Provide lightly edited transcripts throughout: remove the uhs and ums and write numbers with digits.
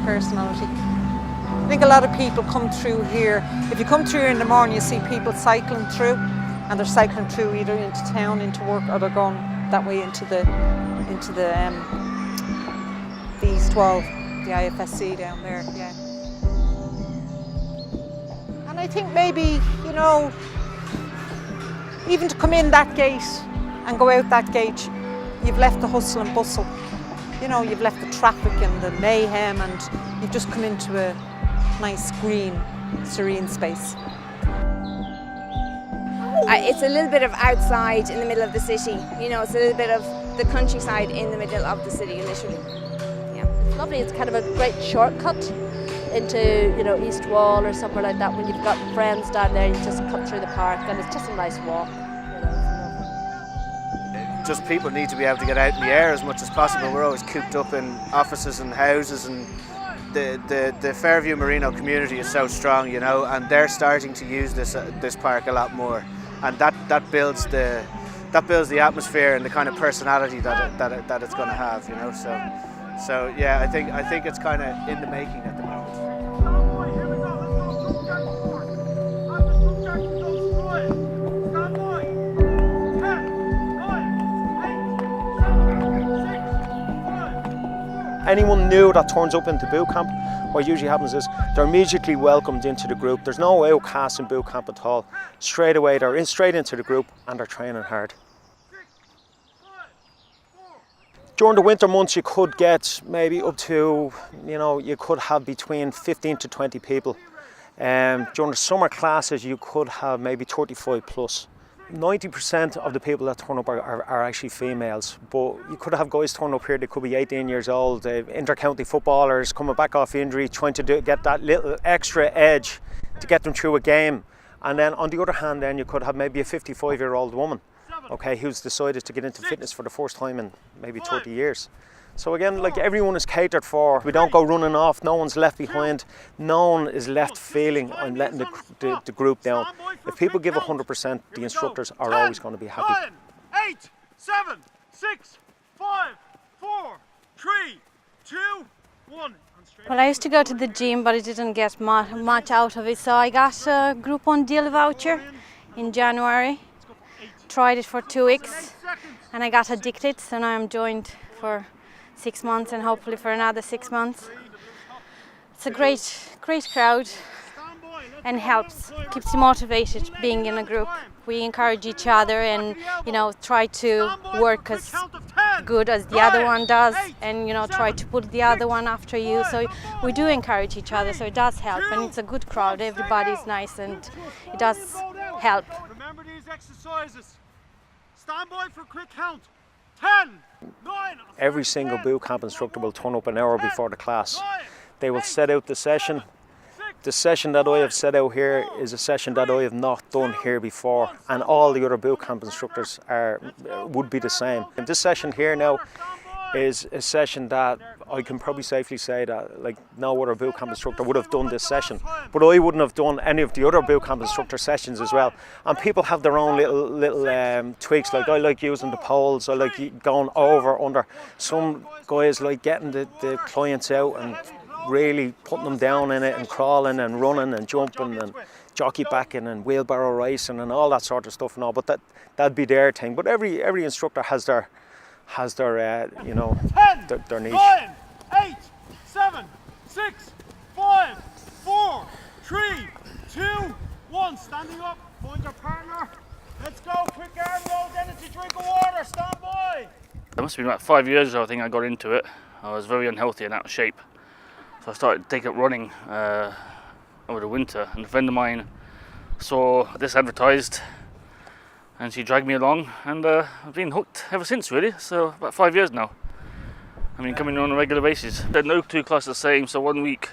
personality. I think a lot of people come through here. If you come through here in the morning, you see people cycling through, and they're cycling through either into town, into work, or they're going that way into the East Wall, the IFSC down there. Yeah. And I think maybe, you know, even to come in that gate and go out that gate, you've left the hustle and bustle. You know, you've left the traffic and the mayhem, and you've just come into a nice, green, serene space. It's a little bit of outside in the middle of the city. You know, it's a little bit of the countryside in the middle of the city, literally. Yeah. Lovely. It's kind of a great shortcut into, you know, East Wall or somewhere like that. When you've got friends down there, you just cut through the park, and it's just a nice walk. Just people need to be able to get out in the air as much as possible. We're always cooped up in offices and houses, and the Fairview Merino community is so strong, you know, and they're starting to use this park a lot more, and that builds the atmosphere and the kind of personality that it's going to have, you know. So yeah, I think it's kind of in the making at the moment. Anyone new that turns up into boot camp, what usually happens is they're immediately welcomed into the group. There's no outcasts in boot camp at all. Straight away, they're straight into the group, and they're training hard. During the winter months, you could get maybe up to, you know, you could have between 15 to 20 people. During the summer classes, you could have maybe 35 plus. 90% of the people that turn up are actually females, but you could have guys turn up here, they could be 18 years old, inter-county footballers coming back off injury, trying to get that little extra edge to get them through a game. And then on the other hand, then you could have maybe a 55-year-old woman, okay, who's decided to get into fitness for the first time in maybe 30 years. So again, like, everyone is catered for. We don't go running off, no one's left behind, no one is left feeling I'm letting the group down. If people give 100%, the instructors are always going to be happy. 10, 8, 7, 6, 5, 4, 3, 2, 1. Well, I used to go to the gym, but I didn't get much out of it, so I got a Group 1 deal voucher in January. Tried it for 2 weeks, and I got addicted, so now I'm joined for 6 months and hopefully for another 6 months. It's a great crowd and helps, keeps you motivated being in a group. We encourage each other and, you know, try to work as good as the other one does, and, you know, try to put the other one after you. So we do encourage each other, so it does help, and it's a good crowd. Everybody's nice and it does help. Remember these exercises. Stand by for a quick count. 10, 9. Every single boot camp instructor will turn up an hour before the class. They will set out the session. The session that I have set out here is a session that I have not done here before, and all the other boot camp instructors would be the same. And this session here now is a session that I can probably safely say that, like, no other boot camp instructor would have done this session, but I wouldn't have done any of the other boot camp instructor sessions as well. And people have their own little tweaks. Like, I like using the poles, I like going over, under. Some guys like getting the clients out and really putting them down in it, and crawling and running and jumping and jockey backing and wheelbarrow racing and all that sort of stuff and all. But that'd be their thing. But every instructor has their you know, 10, their niche. 9, 8, 7, 6, 5, 4, 3, 2, 1. Standing up, find your partner. Let's go. Quick arm roll, then it's a drink of water. Stand by. It must have been about 5 years ago, I think I got into it. I was very unhealthy and out of shape. So I started taking up running over the winter, and a friend of mine saw this advertised and she dragged me along, and I've been hooked ever since, really. So about 5 years now. I mean, coming on a regular basis. They're no two classes the same, so 1 week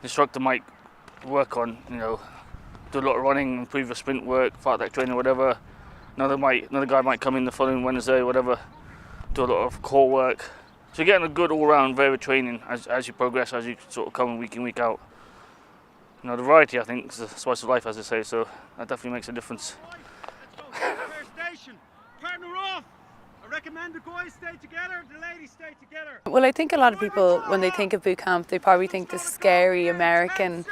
the instructor might work on, you know, do a lot of running, improve your sprint work, fat deck training, whatever. Another guy might come in the following Wednesday, whatever, do a lot of core work. So you're getting a good all-round varied training as you progress, as you sort of come week in, week out. You know, the variety, I think, is the spice of life, as they say, so that definitely makes a difference. Station, partner off. recommend the guys stay together, the ladies stay together. Well, I think a lot of people, when they think of boot camp, they probably think the scary American,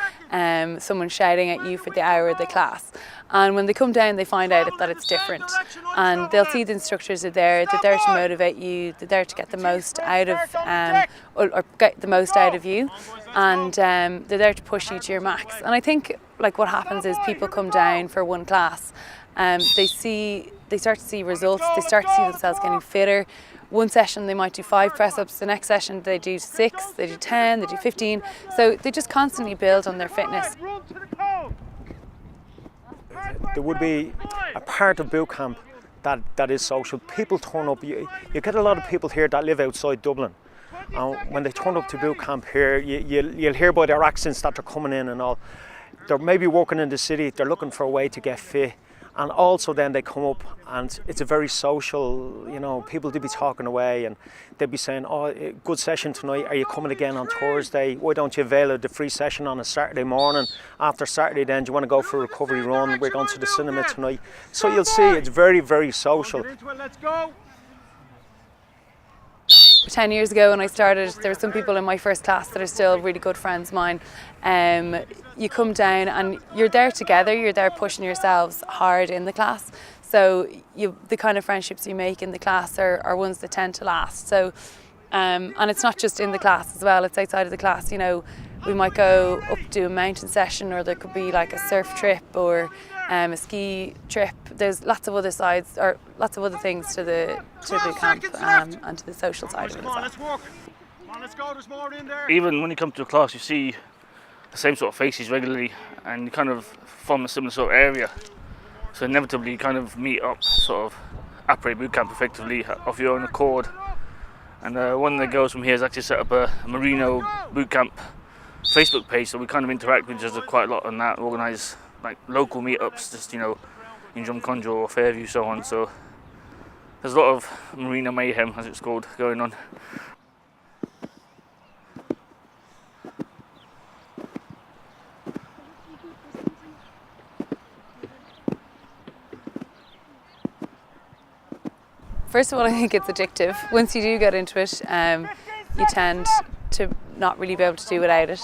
someone shouting at you for the hour of the class. And when they come down, they find out that it's different. And they'll see the instructors are there, they're there to motivate you, they're there to get the most out of, or get the most out of you. And they're there to push you to your max. And I think like what happens is people come down for one class, they start to see results, they start to see themselves getting fitter. One session they might do 5 press-ups, the next session they do 6, they do 10, they do 15. So they just constantly build on their fitness. There would be a part of boot camp that is social. People turn up, you get a lot of people here that live outside Dublin. And when they turn up to boot camp here, you'll hear by their accents that they're coming in and all. They're maybe working in the city, they're looking for a way to get fit. And also then they come up and it's a very social, you know, people do be talking away and they'd be saying, oh, good session tonight, are you coming again on Thursday? Why don't you avail of the free session on a Saturday morning? After Saturday then, do you want to go for a recovery run? We're going to the cinema tonight. So you'll see it's very, very social. Let's go. 10 years ago when I started, there were some people in my first class that are still really good friends of mine. You come down and you're there together, you're there pushing yourselves hard in the class. So the kind of friendships you make in the class are ones that tend to last. So, and it's not just in the class as well, it's outside of the class. You know, we might go up to a mountain session, or there could be like a surf trip or a ski trip. There's lots of other sides, or lots of other things to the boot camp and to the social side of it as well. Let's walk. Come on, let's go. There's more in there. Even when you come to a class, you see the same sort of faces regularly, and you kind of from a similar sort of area. So inevitably, you kind of meet up, sort of operate boot camp effectively off your own accord. And one of the girls from here has actually set up a Merino boot camp Facebook page, so we kind of interact with each other quite a lot on that. Organise like local meetups, just, you know, in Drumcondra or Fairview, so on. So there's a lot of Merino mayhem, as it's called, going on. First of all, I think it's addictive. Once you do get into it, you tend to not really be able to do without it.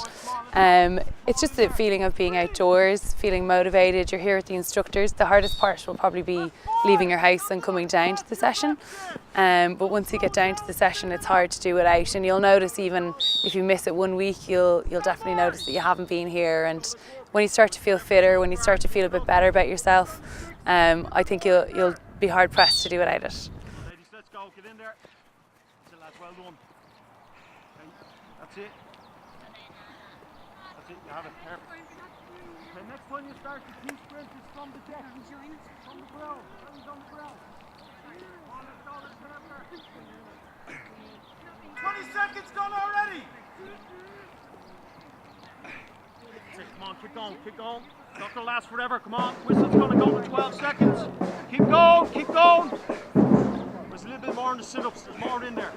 It's just the feeling of being outdoors, feeling motivated. You're here with the instructors. The hardest part will probably be leaving your house and coming down to the session. But once you get down to the session, it's hard to do without. And you'll notice, even if you miss it one week, you'll definitely notice that you haven't been here. And when you start to feel fitter, when you start to feel a bit better about yourself, I think you'll be hard pressed to do without it. Ladies, let's go. Get in there. That's it, lads. Well done. Okay, that's it. That's it. You have it. Perfect. Okay, next time you start the team sprint is from the deck. From the ground. Hands on the ground. Come on, let's go. Let's get up there. 20 seconds gone already. That's it. Come on, keep going. Keep going. It's not going to last forever. Come on. Whistle's going to go in 12 seconds. Keep going. Keep going. There's a little bit more in the sit-ups. There's more in there.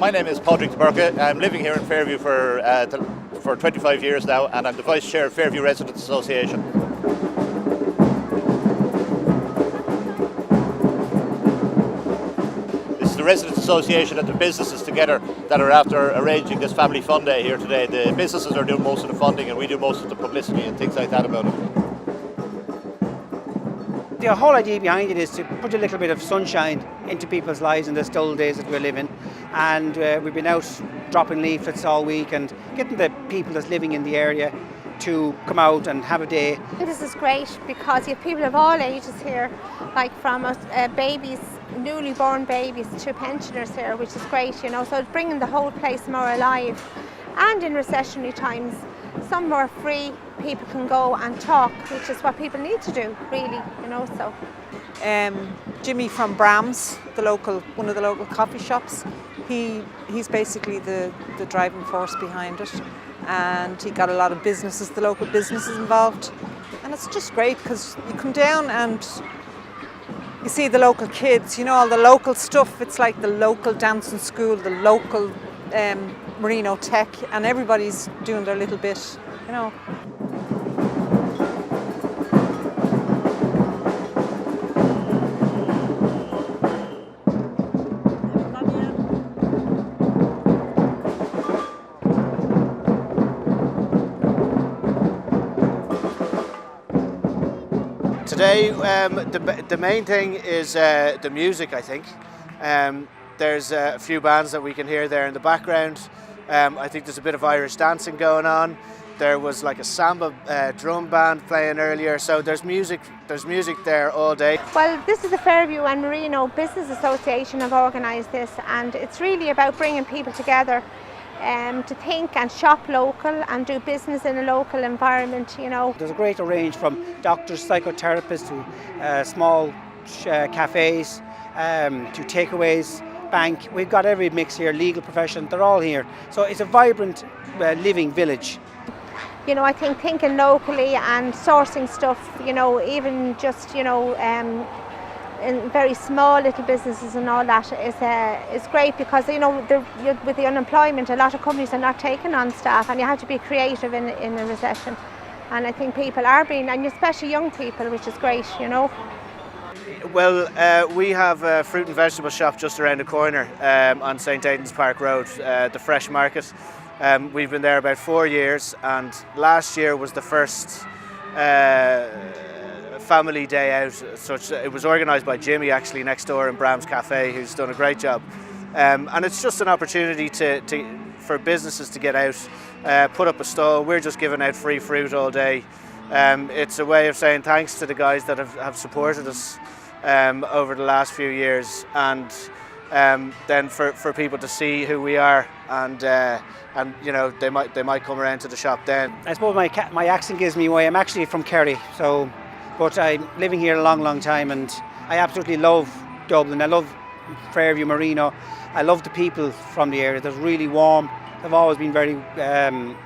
My name is Padraig de Burke. I'm living here in Fairview for 25 years now, and I'm the Vice Chair of Fairview Residents Association. This is the Residents Association and the businesses together that are after arranging this Family Fun Day here today. The businesses are doing most of the funding and we do most of the publicity and things like that about it. The whole idea behind it is to put a little bit of sunshine into people's lives in the dull days that we're living. And we've been out dropping leaflets all week and getting the people that's living in the area to come out and have a day. This is great because you have people of all ages here, like from babies, newly born babies to pensioners here, which is great, you know, so it's bringing the whole place more alive. And in recessionary times, some more free people can go and talk, which is what people need to do, really, you know. So. Jimmy from Bram's, one of the local coffee shops, he's basically the driving force behind it, and he got a lot of businesses, the local businesses involved, and it's just great because you come down and you see the local kids, you know, all the local stuff. It's like the local dancing school, the local Merino Tech, and everybody's doing their little bit, you know. Today, the main thing is the music, I think. There's a few bands that we can hear there in the background. I think there's a bit of Irish dancing going on. There was like a samba drum band playing earlier, so there's music there all day. Well, this is the Fairview and Merino Business Association have organised this, and it's really about bringing people together to think and shop local and do business in a local environment, you know. There's a great range from doctors, psychotherapists to small cafes, to takeaways, bank. We've got every mix here, legal profession, they're all here. So it's a vibrant living village. You know, I think thinking locally and sourcing stuff, you know, even just, you know, in very small little businesses and all that is great, because, you know, with the unemployment, a lot of companies are not taking on staff, and you have to be creative in a recession. And I think people are being, and especially young people, which is great, you know. Well, we have a fruit and vegetable shop just around the corner on St. Aidan's Park Road, the Fresh Market. We've been there about 4 years, and last year was the first family day out. Such it was organised by Jimmy, actually, next door in Bram's Cafe, who's done a great job. And it's just an opportunity for businesses to get out, put up a stall. We're just giving out free fruit all day. It's a way of saying thanks to the guys that have supported us over the last few years, and then for people to see who we are, and you know, they might come around to the shop then. I suppose my accent gives me away. I'm actually from Kerry, but I'm living here a long time, and I absolutely love Dublin. I love Fairview, Merino. I love the people from the area. They're really warm. They've always been very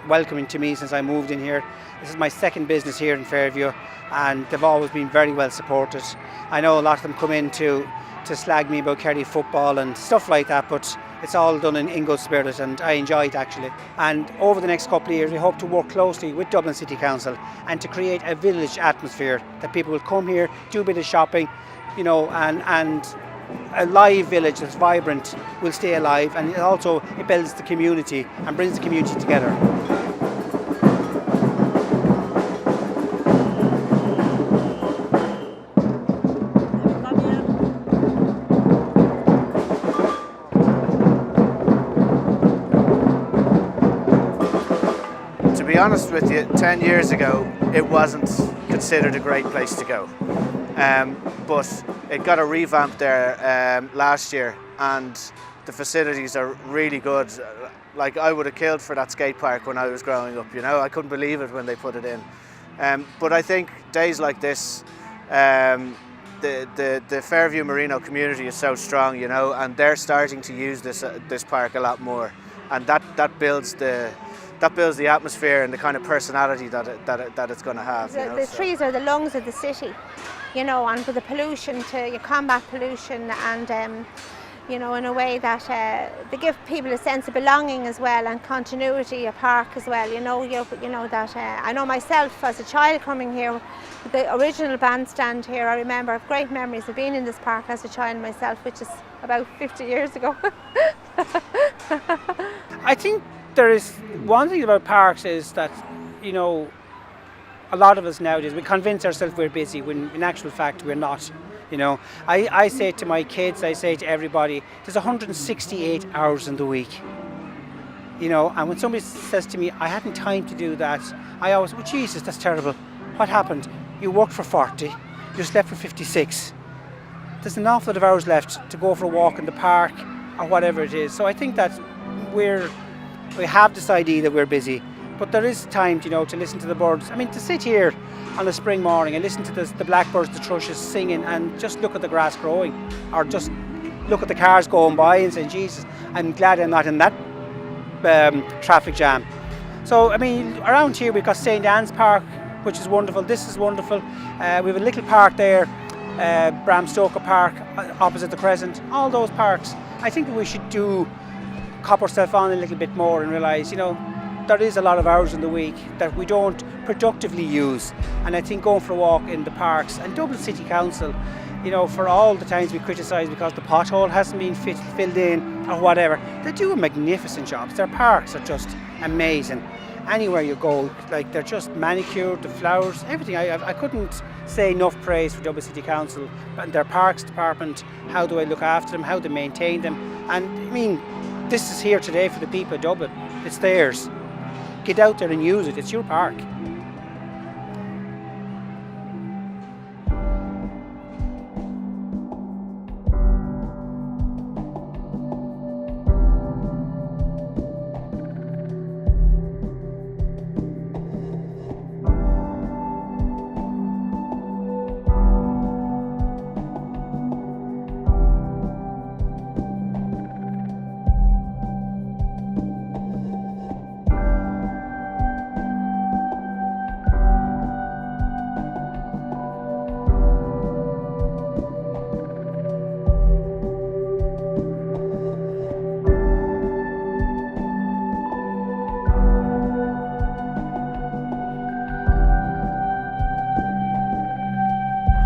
welcoming to me since I moved in here. This is my second business here in Fairview, and they've always been very well supported. I know a lot of them come in to slag me about Kerry football and stuff like that, but it's all done in good spirit, and I enjoy it actually. And over the next couple of years we hope to work closely with Dublin City Council and to create a village atmosphere that people will come here, do a bit of shopping, you know, and a live village that's vibrant will stay alive, and it builds the community and brings the community together. To be honest with you, 10 years ago it wasn't considered a great place to go, but it got a revamp there last year, and the facilities are really good. Like, I would have killed for that skate park when I was growing up, you know. I couldn't believe it when they put it in. But I think days like this, the Fairview Merino community is so strong, you know, and they're starting to use this park a lot more, and that builds the atmosphere and the kind of personality that it's going to have. The trees are the lungs of the city, you know, and for the pollution, you combat pollution, and you know, in a way that they give people a sense of belonging as well, and continuity, a park as well. You know that I know myself as a child coming here, the original bandstand here. I remember great memories of being in this park as a child myself, which is about 50 years ago. I think there is one thing about parks is that, you know, a lot of us nowadays, we convince ourselves we're busy when in actual fact we're not. You know, I say to my kids, I say to everybody, there's 168 hours in the week. You know, and when somebody says to me, I hadn't time to do that, I always, oh Jesus, that's terrible. What happened? You worked for 40, you slept for 56. There's an awful lot of hours left to go for a walk in the park or whatever it is. So I think that we have this idea that we're busy, but there is time, you know, to listen to the birds. I mean, to sit here on a spring morning and listen to the blackbirds, the thrushes singing, and just look at the grass growing, or just look at the cars going by and say, Jesus, I'm glad I'm not in that traffic jam. So, I mean, around here we've got St. Anne's Park, which is wonderful. This is wonderful. We have a little park there, Bram Stoker Park, opposite the Crescent. All those parks. I think we should cop ourselves on a little bit more and realise, you know, there is a lot of hours in the week that we don't productively use. And I think going for a walk in the parks, and Dublin City Council, you know, for all the times we criticise because the pothole hasn't been filled in or whatever, they do a magnificent job. Their parks are just amazing. Anywhere you go, like, they're just manicured, the flowers, everything. I couldn't say enough praise for Dublin City Council and their parks department. How do I look after them? How do they maintain them? And I mean, this is here today for the people of Dublin. It's theirs. Get out there and use it. It's your park.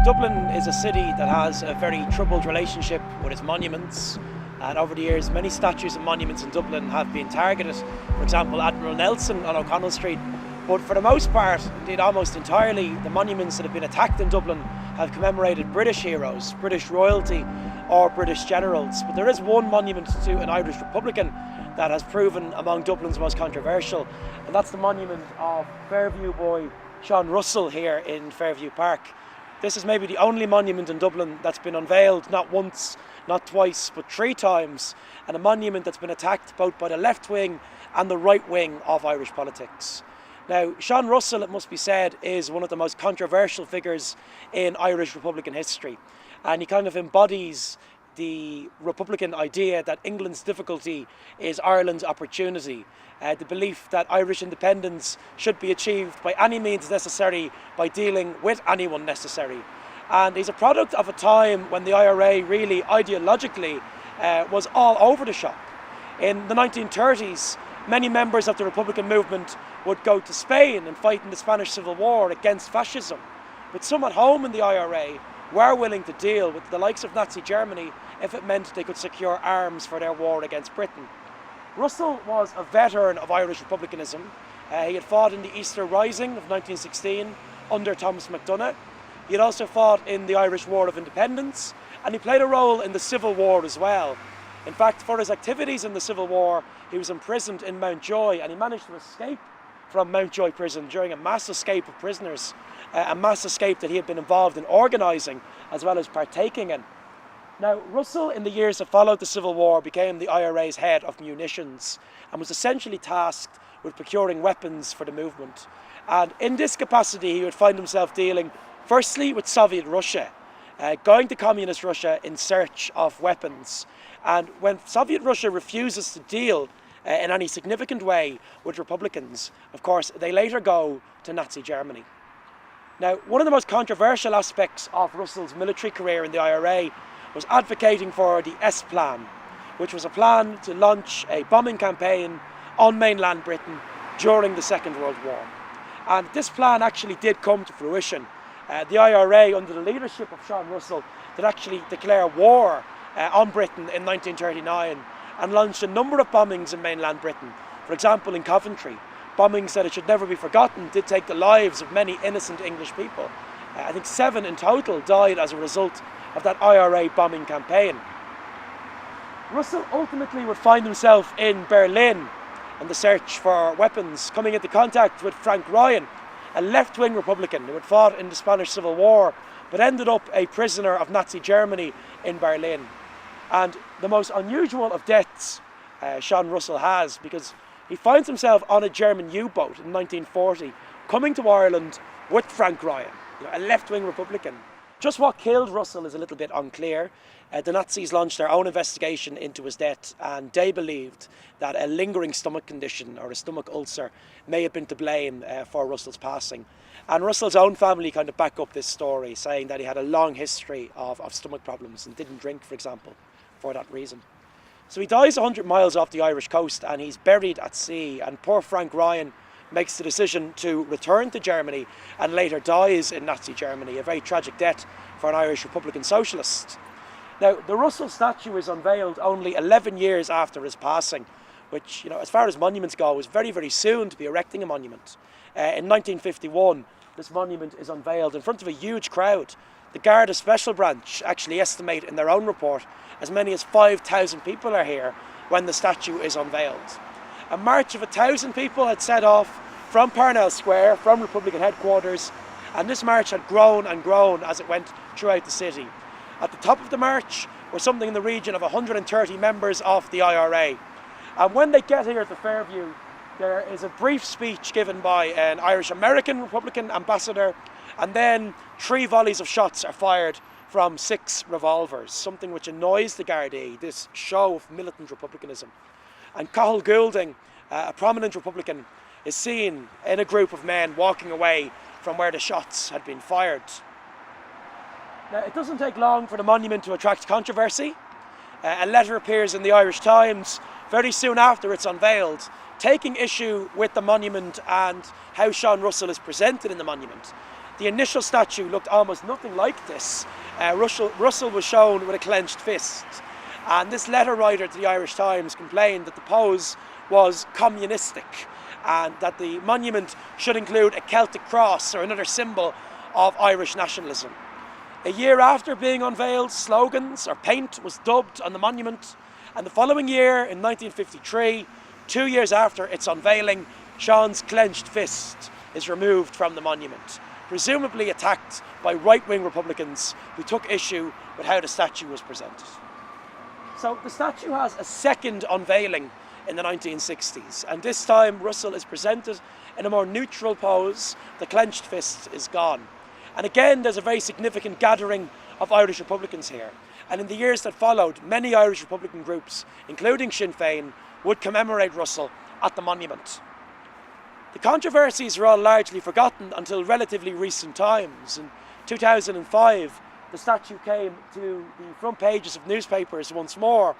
Dublin is a city that has a very troubled relationship with its monuments, and over the years many statues and monuments in Dublin have been targeted. For example, Admiral Nelson on O'Connell Street. But for the most part, indeed almost entirely, the monuments that have been attacked in Dublin have commemorated British heroes, British royalty or British generals. But there is one monument to an Irish Republican that has proven among Dublin's most controversial, and that's the monument of Fairview boy Sean Russell here in Fairview Park. This is maybe the only monument in Dublin that's been unveiled not once, not twice, but 3 times, and a monument that's been attacked both by the left wing and the right wing of Irish politics. Now, Sean Russell, it must be said, is one of the most controversial figures in Irish Republican history, and he kind of embodies the Republican idea that England's difficulty is Ireland's opportunity. The belief that Irish independence should be achieved by any means necessary, by dealing with anyone necessary. And he's a product of a time when the IRA really ideologically was all over the shop. In the 1930s, many members of the Republican movement would go to Spain and fight in the Spanish Civil War against fascism. But some at home in the IRA were willing to deal with the likes of Nazi Germany if it meant they could secure arms for their war against Britain. Russell was a veteran of Irish republicanism. He had fought in the Easter Rising of 1916 under Thomas MacDonagh. He had also fought in the Irish War of Independence, and he played a role in the Civil War as well. In fact, for his activities in the Civil War, he was imprisoned in Mountjoy, and he managed to escape from Mountjoy prison during a mass escape of prisoners, a mass escape that he had been involved in organising as well as partaking in. Now, Russell, in the years that followed the Civil War, became the IRA's head of munitions and was essentially tasked with procuring weapons for the movement. And in this capacity, he would find himself dealing firstly with Soviet Russia, going to communist Russia in search of weapons. And when Soviet Russia refuses to deal in any significant way with Republicans, of course, they later go to Nazi Germany. Now, one of the most controversial aspects of Russell's military career in the IRA was advocating for the S-Plan, which was a plan to launch a bombing campaign on mainland Britain during the Second World War. And this plan actually did come to fruition. The IRA, under the leadership of Sean Russell, did actually declare war on Britain in 1939 and launched a number of bombings in mainland Britain. For example, in Coventry, bombings that, it should never be forgotten, did take the lives of many innocent English people. I think 7 in total died as a result of that IRA bombing campaign. Russell ultimately would find himself in Berlin in the search for weapons, coming into contact with Frank Ryan, a left-wing Republican who had fought in the Spanish Civil War but ended up a prisoner of Nazi Germany in Berlin. And the most unusual of deaths Sean Russell has, because He finds himself on a German U-boat in 1940, coming to Ireland with Frank Ryan, a left-wing Republican. Just what killed Russell is a little bit unclear. The Nazis launched their own investigation into his death, and they believed that a lingering stomach condition or a stomach ulcer may have been to blame for Russell's passing. And Russell's own family kind of back up this story, saying that he had a long history of stomach problems and didn't drink, for example, for that reason. So he dies 100 miles off the Irish coast and he's buried at sea, and poor Frank Ryan makes the decision to return to Germany and later dies in Nazi Germany, a very tragic death for an Irish Republican socialist. Now, the Russell statue is unveiled only 11 years after his passing, which, as far as monuments go, was very, very soon to be erecting a monument. In 1951, this monument is unveiled in front of a huge crowd. The Garda Special Branch actually estimate in their own report as many as 5,000 people are here when the statue is unveiled. A march of 1,000 people had set off from Parnell Square, from Republican headquarters, and this march had grown and grown as it went throughout the city. At the top of the march were something in the region of 130 members of the IRA. And when they get here to Fairview, there is a brief speech given by an Irish-American Republican ambassador, and then 3 volleys of shots are fired from 6 revolvers, something which annoys the Gardaí, this show of militant republicanism. And Cathal Goulding, a prominent Republican, is seen in a group of men walking away from where the shots had been fired. Now, it doesn't take long for the monument to attract controversy. A letter appears in the Irish Times very soon after it's unveiled, taking issue with the monument and how Sean Russell is presented in the monument. The initial statue looked almost nothing like this. Russell was shown with a clenched fist, and this letter writer to the Irish Times complained that the pose was communistic and that the monument should include a Celtic cross or another symbol of Irish nationalism. A year after being unveiled, slogans or paint was dubbed on the monument, and the following year, in 1953, 2 years after its unveiling, Sean's clenched fist is removed from the monument, presumably attacked by right-wing Republicans who took issue with how the statue was presented. So the statue has a second unveiling in the 1960s, and this time Russell is presented in a more neutral pose. The clenched fist is gone. And again, there's a very significant gathering of Irish Republicans here. And in the years that followed, many Irish Republican groups, including Sinn Féin, would commemorate Russell at the monument. The controversies are all largely forgotten until relatively recent times. In 2005, the statue came to the front pages of newspapers once more.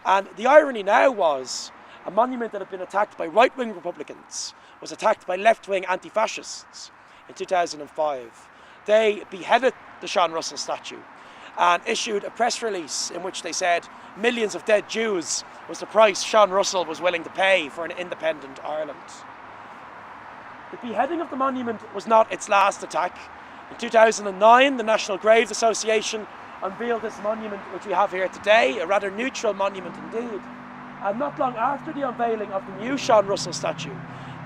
And the irony now was, a monument that had been attacked by right-wing Republicans was attacked by left-wing anti-fascists in 2005. They beheaded the Sean Russell statue and issued a press release in which they said millions of dead Jews was the price Sean Russell was willing to pay for an independent Ireland. The beheading of the monument was not its last attack. In 2009, the National Graves Association unveiled this monument which we have here today, a rather neutral monument indeed. And not long after the unveiling of the new Sean Russell statue,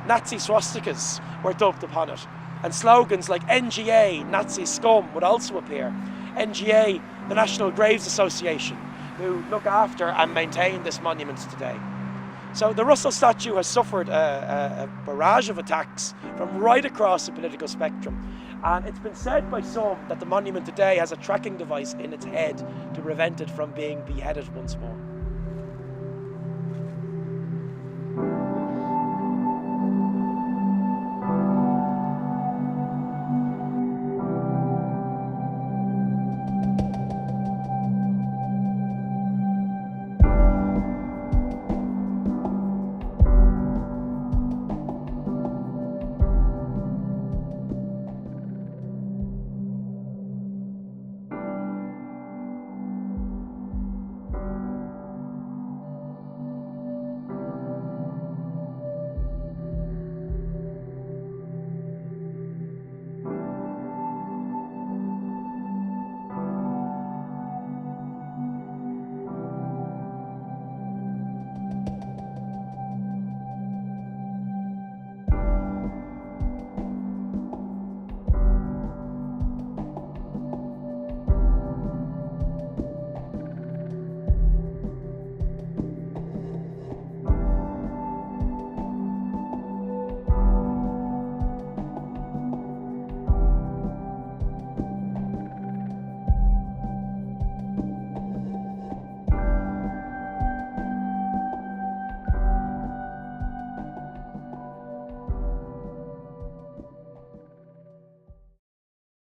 Nazi swastikas were dubbed upon it, and slogans like NGA, Nazi scum, would also appear. NGA, the National Graves Association, who look after and maintain this monument today. So the Russell statue has suffered a barrage of attacks from right across the political spectrum, and it's been said by some that the monument today has a tracking device in its head to prevent it from being beheaded once more.